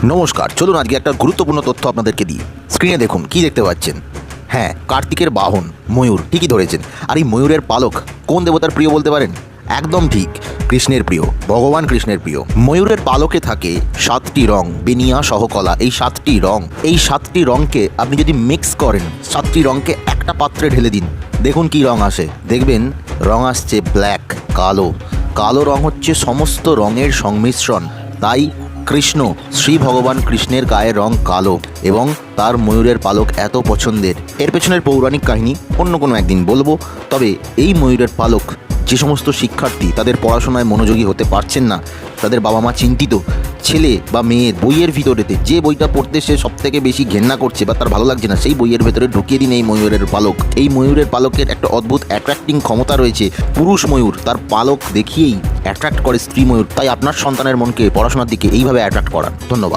নমস্কার, চলুন আজকে একটা গুরুত্বপূর্ণ তথ্য আপনাদেরকে দিই। স্ক্রিনে দেখুন কি দেখতে পাচ্ছেন। হ্যাঁ, কার্তিকের বাহন ময়ূর, ঠিকই ধরেছেন। আর এই ময়ূরের পালক কোন দেবতার প্রিয় বলতে পারেন? একদম ঠিক, কৃষ্ণের প্রিয়, ভগবান কৃষ্ণের প্রিয়। ময়ূরের পালকে থাকে 7টি রং, বেনিয়া সহকলা। এই 7টি রং, এই 7টি রংকে আপনি যদি মিক্স করেন, 7টি রংকে একটা পাত্রে ঢেলে দিন, দেখুন কি রং আসে। দেখবেন রং আসছে ব্ল্যাক, কালো। কালো রং হচ্ছে সমস্ত রঙের সংমিশ্রণ। তাই কৃষ্ণ, শ্রী ভগবান কৃষ্ণের গায়ের রং কালো এবং তার ময়ূরের পালক এত পছন্দের। এর পেছনের পৌরাণিক কাহিনী অন্য কোনো একদিন বলবো। তবে এই ময়ূরের পালক, যে সমস্ত শিক্ষার্থী তাদের পড়াশোনায় মনোযোগী হতে পারছেন না, তাদের বাবা মা চিন্তিত, ছেলে বা মেয়ের বইয়ের ভিতরেতে যে বইটা পড়তে সে সবথেকে বেশি ঘেন্না করছে বা তার ভালো লাগছে না, সেই বইয়ের ভেতরে ঢুকিয়ে দিন এই ময়ূরের পালক। এই ময়ূরের পালকের একটা অদ্ভুত অ্যাট্রাক্টিং ক্ষমতা রয়েছে। পুরুষ ময়ূর তার পালক দেখিয়েই অ্যাট্রাক্ট করে স্ত্রী ময়ূর। তাই আপনার সন্তানের মনকে পড়াশোনার দিকে এইভাবে অ্যাট্রাক্ট করান। ধন্যবাদ।